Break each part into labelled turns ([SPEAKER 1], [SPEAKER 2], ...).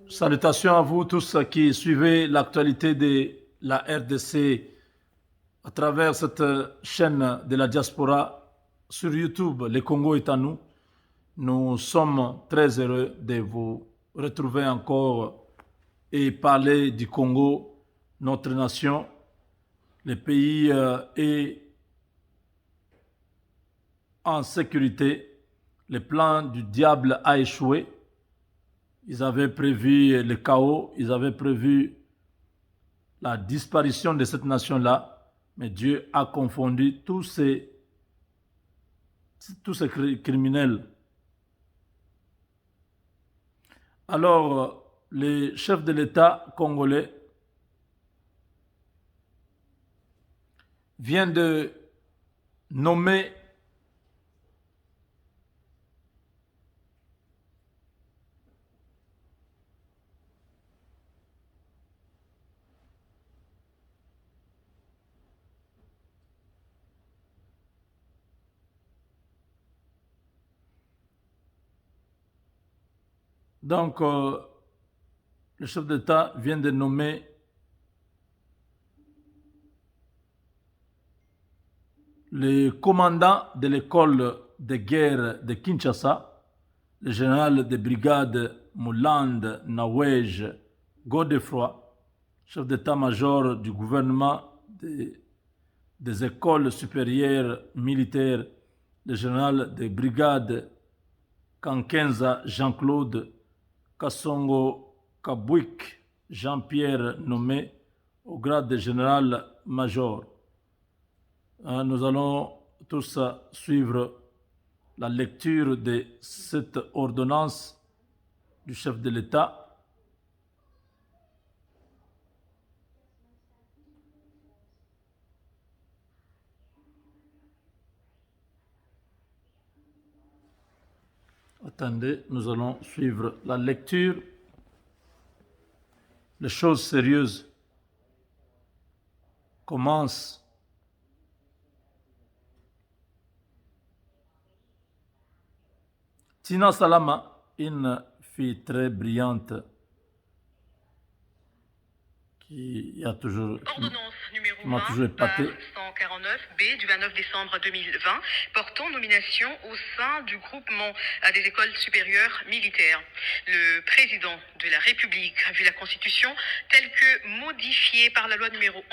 [SPEAKER 1] Salutations à vous tous qui suivez l'actualité de la RDC à travers cette chaîne de la diaspora sur YouTube. Le Congo est à nous. Nous sommes très heureux de vous retrouver encore et parler du Congo, notre nation. Le pays est en sécurité. Le plan du diable a échoué. Ils avaient prévu le chaos, ils avaient prévu la disparition de cette nation-là, mais Dieu a confondu tous ces criminels. Alors, le chef de l'État congolais vient de nommer donc le chef d'État vient de nommer le commandant de l'école de guerre de Kinshasa, le général de brigade Mouland Nawej Godefroy, chef d'état-major du gouvernement des écoles supérieures militaires, le général de brigade Kankenza Jean-Claude Kassongo Kabwik Jean-Pierre nommé au grade de général-major. Nous allons tous suivre la lecture de cette ordonnance du chef de l'État. Attendez, nous allons suivre la lecture. Les choses sérieuses commencent. Tina Salama, une fille très brillante qui a toujours,
[SPEAKER 2] Ordonnance numéro
[SPEAKER 1] m'a toujours
[SPEAKER 2] 20
[SPEAKER 1] épaté.
[SPEAKER 2] 149 B du 29 décembre 2020 portant nomination au sein du groupement des écoles supérieures militaires. Le président de la République a vu la Constitution telle que modifiée par la loi numéro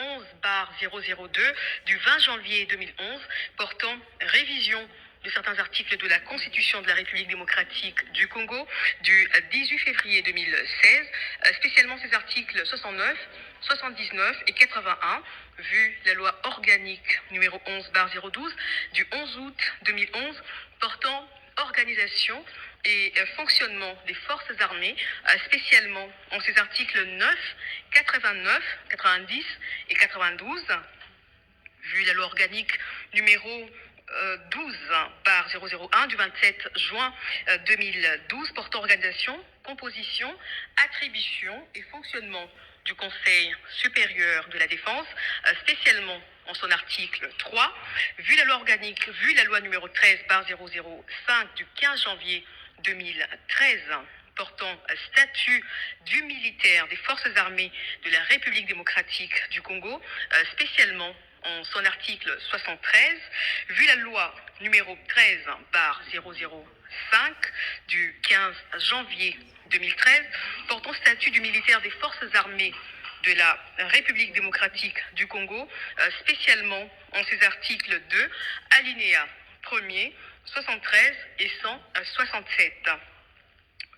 [SPEAKER 2] 11/002 du 20 janvier 2011 portant révision de certains articles de la Constitution de la République démocratique du Congo du 18 février 2016, spécialement ces articles 69, 79 et 81, vu la loi organique numéro 11/012 du 11 août 2011 portant organisation et fonctionnement des forces armées, spécialement en ces articles 9, 89, 90 et 92, vu la loi organique numéro 12/001 du 27 juin 2012 portant organisation, composition, attribution et fonctionnement du Conseil supérieur de la défense, spécialement en son article 3, vu la loi organique, vu la loi numéro 13/005 du 15 janvier 2013 portant statut du militaire des forces armées de la République démocratique du Congo, spécialement en son article 73, vu la loi numéro 13/005 du 15 janvier 2013 portant statut du militaire des forces armées de la République démocratique du Congo, spécialement en ses articles 2, alinéa 1er, 73 et 167.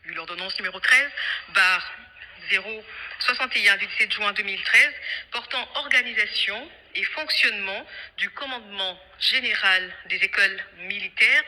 [SPEAKER 2] Vu l'ordonnance numéro 13/061 du 17 juin 2013 portant organisation et fonctionnement du commandement général des écoles militaires,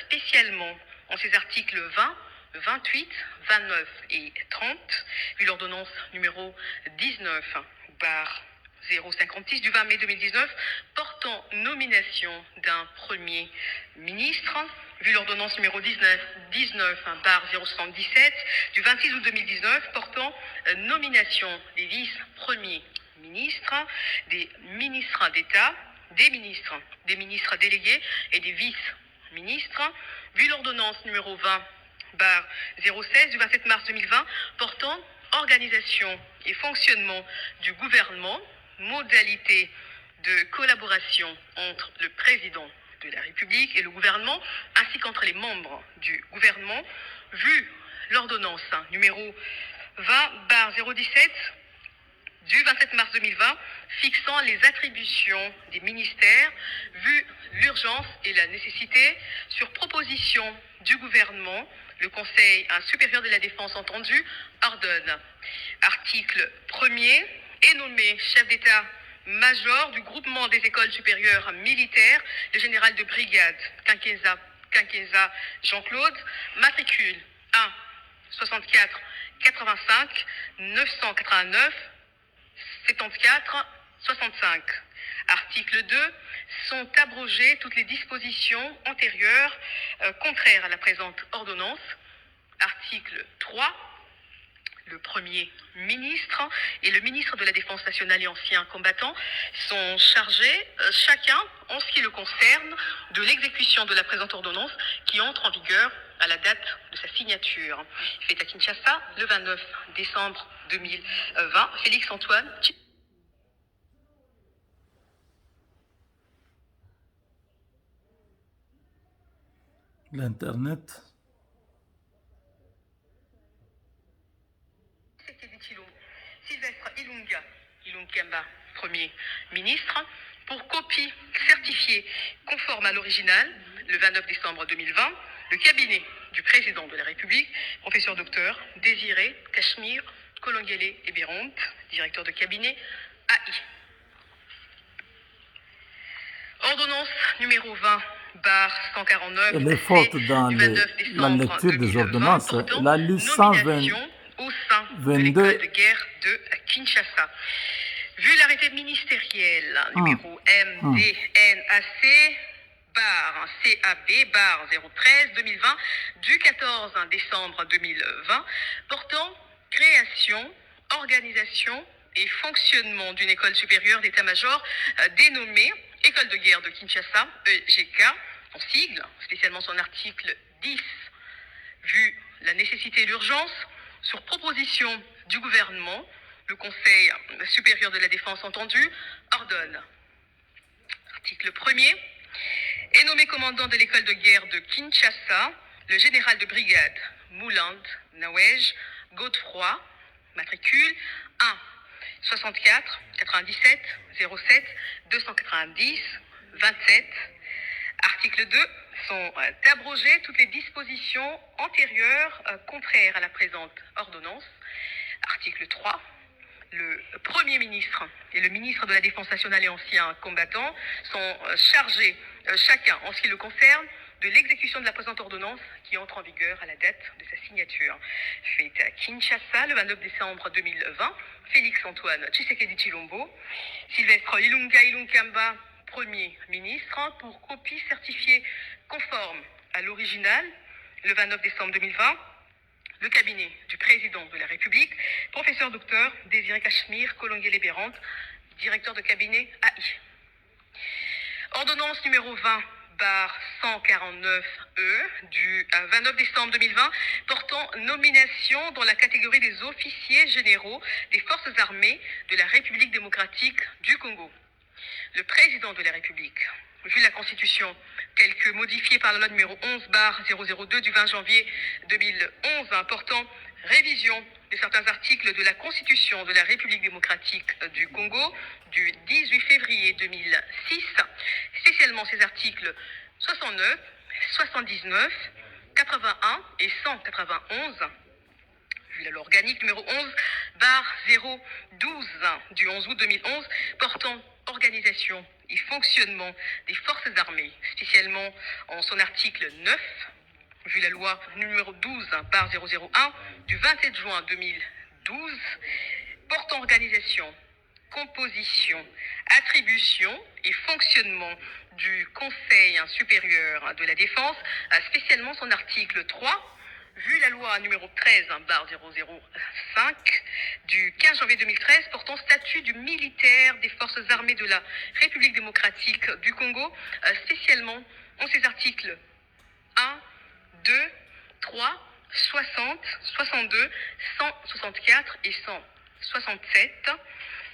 [SPEAKER 2] spécialement en ses articles 20, 28, 29 et 30, vu l'ordonnance numéro 19/056 du 20 mai 2019 portant nomination d'un premier ministre, vu l'ordonnance numéro 19/077 du 26 août 2019 portant nomination des vice-premiers ministres, des ministres d'État, des ministres délégués et des vice-ministres, vu l'ordonnance numéro 20 2020-06 du 27 mars 2020 portant organisation et fonctionnement du gouvernement, modalités de collaboration entre le président de la République et le gouvernement, ainsi qu'entre les membres du gouvernement, vu l'ordonnance numéro 20-017 du 27 mars 2020 fixant les attributions des ministères, vu l'urgence et la nécessité, sur proposition du gouvernement, le Conseil supérieur de la défense entendu ordonne. Article 1er est nommé chef d'état-major du groupement des écoles supérieures militaires, le général de brigade Quinqueza Jean-Claude, matricule 1 64 85 989 74 65. Article 2. Sont abrogées toutes les dispositions antérieures contraires à la présente ordonnance. Article 3. Le Premier ministre et le ministre de la Défense nationale et anciens combattants sont chargés, chacun en ce qui le concerne, de l'exécution de la présente ordonnance qui entre en vigueur à la date de sa signature. Fait à Kinshasa le 29 décembre 2020. Félix Antoine.
[SPEAKER 1] L'Internet.
[SPEAKER 2] Sylvestre Ilunkamba, Premier ministre, pour copie certifiée conforme à l'original, le 29 décembre 2020, le cabinet du président de la République, professeur docteur Désiré Cachemire Kolongele Eberont, directeur de cabinet AI. Ordonnance numéro 20/149.
[SPEAKER 1] Elle est forte dans la lecture des ordonnances. La lu 120
[SPEAKER 2] au sein de l'école de guerre de Kinshasa. Vu l'arrêté ministériel numéro MDNAC CAB 013-2020 du 14 décembre 2020 portant création, organisation et fonctionnement d'une école supérieure d'état-major dénommée École de guerre de Kinshasa, EGK, en sigle, spécialement son article 10, vu la nécessité et l'urgence, sur proposition du gouvernement, le Conseil supérieur de la défense entendu, ordonne. Article 1er, est nommé commandant de l'école de guerre de Kinshasa, le général de brigade Mouland Nawej Godefroy, matricule 1 64 97 07 290 27. Article 2. Sont abrogées toutes les dispositions antérieures contraires à la présente ordonnance. Article 3. Le Premier ministre et le ministre de la Défense nationale et anciens combattants sont chargés, chacun en ce qui le concerne, de l'exécution de la présente ordonnance qui entre en vigueur à la date de sa signature. Fait à Kinshasa le 29 décembre 2020, Félix Antoine Tshisekedi Tshilombo, Sylvestre Ilunkamba, Premier ministre, pour copie certifiée conforme à l'original, le 29 décembre 2020, le cabinet du président de la République, professeur docteur Désiré Cachemire Kolongele Eberont, directeur de cabinet AI. Ordonnance numéro 20/149E du 29 décembre 2020 portant nomination dans la catégorie des officiers généraux des forces armées de la République démocratique du Congo. Le président de la République, vu la Constitution telle que modifiée par la loi numéro 11/002 du 20 janvier 2011 portant révision de certains articles de la Constitution de la République démocratique du Congo du 18 février 2006, spécialement ces articles 69, 79, 81 et 191, vu la loi organique numéro 11/012 du 11 août 2011 portant organisation et fonctionnement des forces armées, spécialement en son article 9, vu la loi numéro 12/001 du 27 juin 2012, portant organisation, composition, attribution et fonctionnement du Conseil supérieur de la défense, spécialement son article 3, vu la loi numéro 13/005 du 15 janvier 2013 portant statut du militaire des forces armées de la République démocratique du Congo, spécialement en ses articles 1, 2, 3, 60, 62, 164 et 167,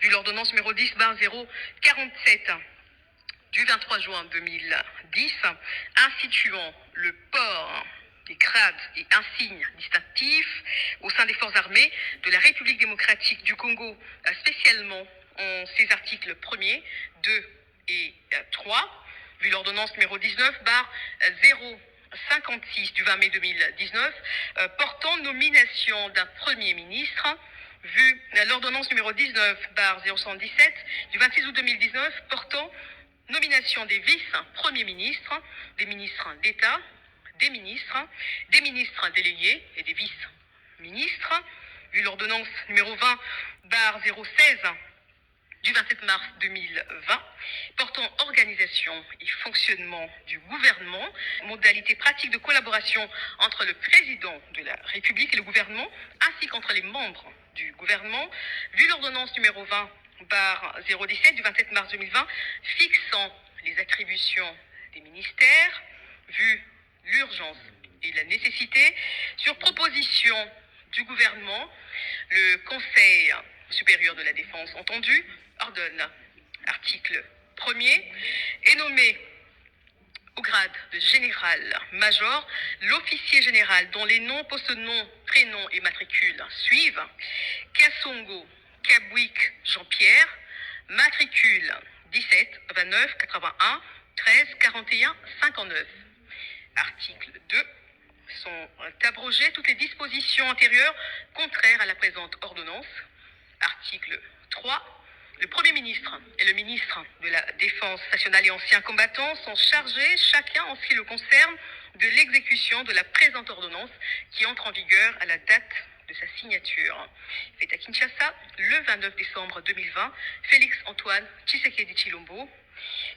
[SPEAKER 2] vu l'ordonnance numéro 10/047 du 23 juin 2010, instituant le port des grades et insignes distinctifs au sein des forces armées de la République démocratique du Congo, spécialement en ses articles 1er, 2 et 3, vu l'ordonnance numéro 19/056 du 20 mai 2019, portant nomination d'un Premier ministre, vu l'ordonnance numéro 19/017 du 26 août 2019, portant nomination des vice-premiers ministres, des ministres d'État, des ministres délégués et des vice-ministres, vu l'ordonnance numéro 20/016 du 27 mars 2020, portant organisation et fonctionnement du gouvernement, modalités pratiques de collaboration entre le président de la République et le gouvernement, ainsi qu'entre les membres du gouvernement, vu l'ordonnance numéro 20/017 du 27 mars 2020, fixant les attributions des ministères, vu l'urgence et la nécessité, sur proposition du gouvernement, le Conseil supérieur de la défense entendu ordonne, article 1er, est nommé au grade de général-major l'officier général dont les noms, poste-noms, prénoms et matricules suivent: Kassongo Kabwik Jean-Pierre, matricule 17 29 81 13 41 59. Article 2. Sont abrogées toutes les dispositions antérieures contraires à la présente ordonnance. Article 3. Le Premier ministre et le ministre de la Défense nationale et anciens combattants sont chargés, chacun en ce qui le concerne, de l'exécution de la présente ordonnance qui entre en vigueur à la date de sa signature. Fait à Kinshasa, le 29 décembre 2020, Félix Antoine Tshisekedi Tshilombo,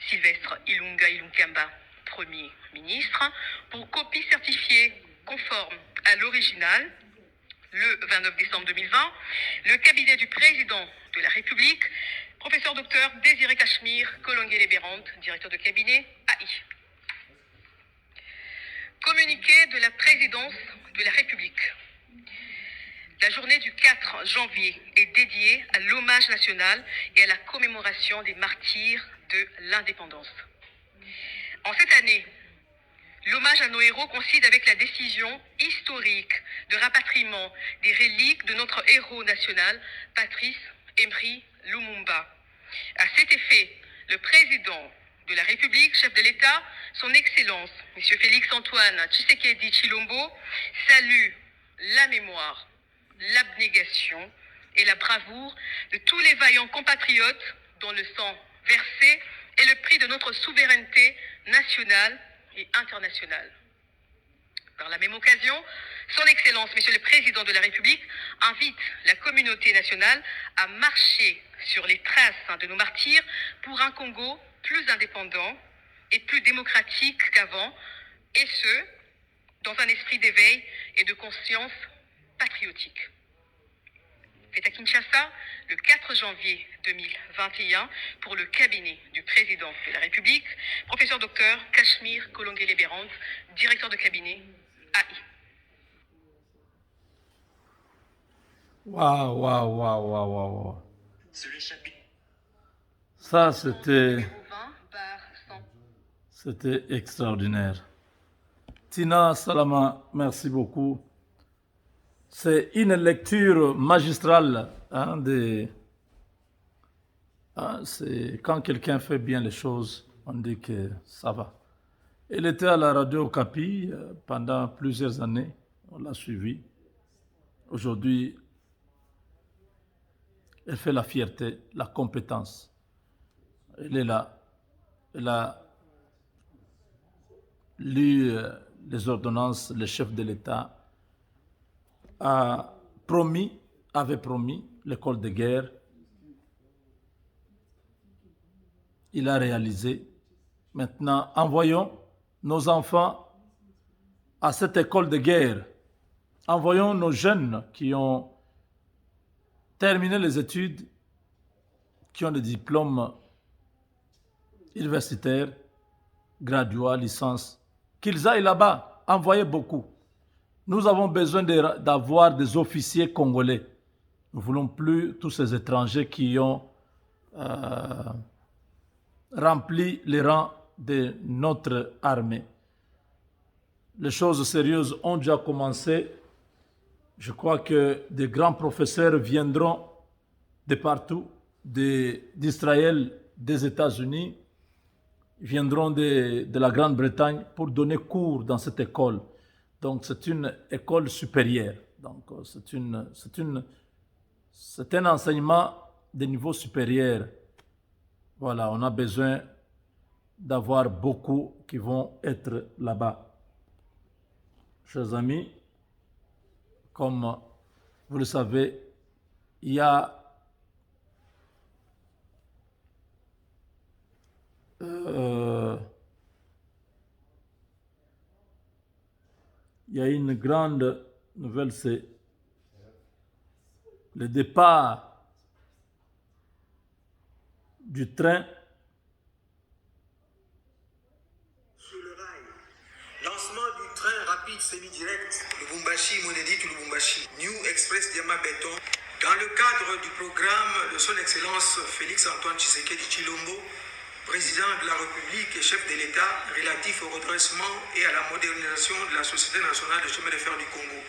[SPEAKER 2] Sylvestre Ilunga Ilunkamba, Premier ministre, pour copie certifiée conforme à l'original, le 29 décembre 2020, le cabinet du président de la République, professeur docteur Désiré Cachemire Kolongele-Bérande, directeur de cabinet AI. Communiqué de la présidence de la République. La journée du 4 janvier est dédiée à l'hommage national et à la commémoration des martyrs de l'indépendance. En cette année, l'hommage à nos héros coïncide avec la décision historique de rapatriement des reliques de notre héros national, Patrice Emery Lumumba. À cet effet, le président de la République, chef de l'État, son Excellence, M. Félix Antoine Tshisekedi Tshilombo, salue la mémoire, l'abnégation et la bravoure de tous les vaillants compatriotes dont le sang versé est le prix de notre souveraineté nationale et internationale. Par la même occasion, son Excellence, Monsieur le Président de la République, invite la communauté nationale à marcher sur les traces de nos martyrs pour un Congo plus indépendant et plus démocratique qu'avant, et ce, dans un esprit d'éveil et de conscience patriotique. Fait à Kinshasa, le 4 janvier 2021, pour le cabinet du président de la République, professeur docteur Cachemire Kolongele-Bérande, directeur de cabinet AI.
[SPEAKER 1] Waouh, waouh, waouh, waouh, waouh. Ça, c'était extraordinaire. Tina Salama, merci beaucoup. C'est une lecture magistrale. C'est quand quelqu'un fait bien les choses, on dit que ça va. Elle était à la radio Okapi pendant plusieurs années. On l'a suivie. Aujourd'hui, elle fait la fierté, la compétence. Elle est là. Elle a lu les ordonnances, le chef de l'État avait promis l'école de guerre. Il a réalisé. Maintenant, envoyons nos enfants à cette école de guerre. Envoyons nos jeunes qui ont terminé les études, qui ont des diplômes universitaires, graduats, licence, qu'ils aillent là-bas. Envoyez beaucoup. Nous avons besoin d'avoir des officiers congolais. Nous ne voulons plus tous ces étrangers qui ont rempli les rangs de notre armée. Les choses sérieuses ont déjà commencé. Je crois que des grands professeurs viendront de partout, d'Israël, des États-Unis, viendront de la Grande-Bretagne pour donner cours dans cette école. Donc c'est une école supérieure. Donc c'est un enseignement de niveau supérieur. Voilà, on a besoin d'avoir beaucoup qui vont être là-bas. Chers amis, comme vous le savez, il y a une grande nouvelle, c'est le départ du train
[SPEAKER 3] sur le rail. Lancement du train rapide semi-direct Lubumbashi-Monedi-Lubumbashi, New Express Diama Béton, dans le cadre du programme de son Excellence Félix-Antoine Tshisekedi Tshilombo, président de la République et chef de l'État, relatif au redressement et à la modernisation de la Société nationale de chemin de fer du Congo.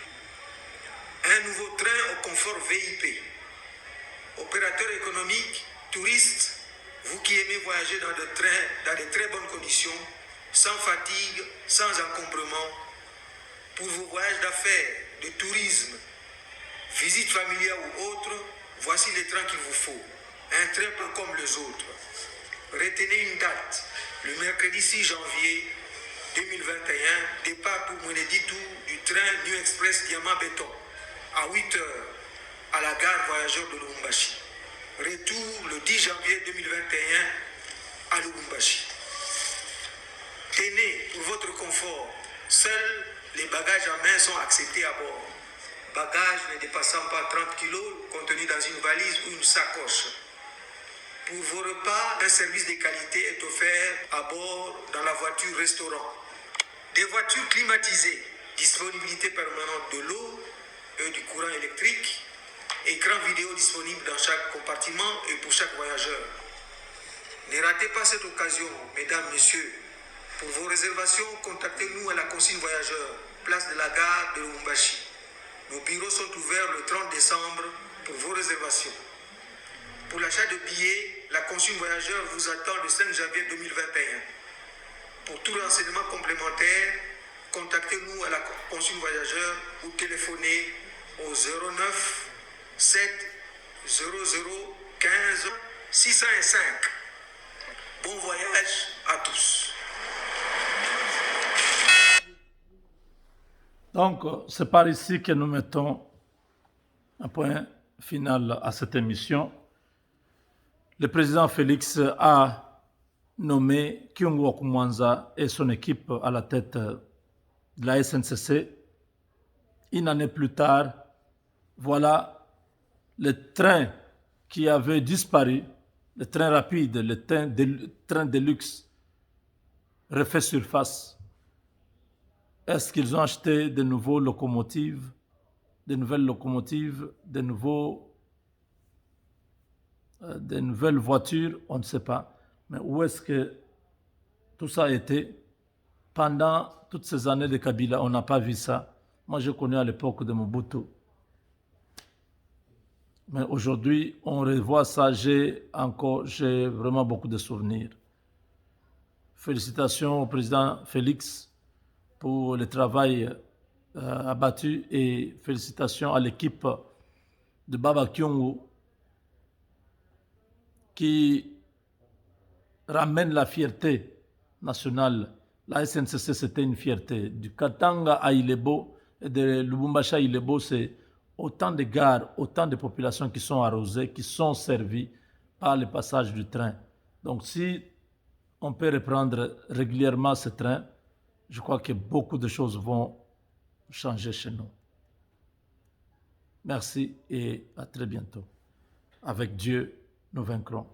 [SPEAKER 3] Un nouveau train au confort VIP. Opérateurs économiques, touristes, vous qui aimez voyager dans de très bonnes conditions, sans fatigue, sans encombrement, pour vos voyages d'affaires, de tourisme, visites familiales ou autres, voici les trains qu'il vous faut. Un train pas comme les autres. Retenez une date, le mercredi 6 janvier 2021, départ pour Moneditu du train New Express Diama Béton à 8 h à la gare voyageur de Lubumbashi. Retour le 10 janvier 2021 à Lubumbashi. Tenez, pour votre confort, seuls les bagages à main sont acceptés à bord. Bagages ne dépassant pas 30 kg contenus dans une valise ou une sacoche. Pour vos repas, un service de qualité est offert à bord dans la voiture restaurant. Des voitures climatisées, disponibilité permanente de l'eau et du courant électrique, écran vidéo disponible dans chaque compartiment et pour chaque voyageur. Ne ratez pas cette occasion, mesdames, messieurs. Pour vos réservations, contactez-nous à la consigne voyageur, place de la gare de Lubumbashi. Nos bureaux sont ouverts le 30 décembre pour vos réservations. Pour l'achat de billets, la consigne voyageur vous attend le 5 janvier 2021. Pour tout renseignement complémentaire, contactez-nous à la consigne voyageur ou téléphonez au 09 7 00 15 605. Bon voyage à tous.
[SPEAKER 1] Donc, c'est par ici que nous mettons un point final à cette émission. Le président Félix a nommé Kyungu Okumwanza et son équipe à la tête de la SNCC. Une année plus tard, voilà le train qui avait disparu, le train rapide, le train de luxe, refait surface. Est-ce qu'ils ont acheté de nouvelles locomotives, de nouvelles voitures? On ne sait pas. Mais où est-ce que tout ça a été? Pendant toutes ces années de Kabila, on n'a pas vu ça. Moi, je connais à l'époque de Mobutu. Mais aujourd'hui, on revoit ça. J'ai vraiment beaucoup de souvenirs. Félicitations au président Félix pour le travail abattu et félicitations à l'équipe de Baba Kyungu qui ramène la fierté nationale. La SNCC, c'était une fierté. Du Katanga à Ilebo et de Lubumbashi à Ilebo, c'est autant de gares, autant de populations qui sont arrosées, qui sont servies par le passage du train. Donc si on peut reprendre régulièrement ce train, je crois que beaucoup de choses vont changer chez nous. Merci et à très bientôt. Avec Dieu, nous vaincrons.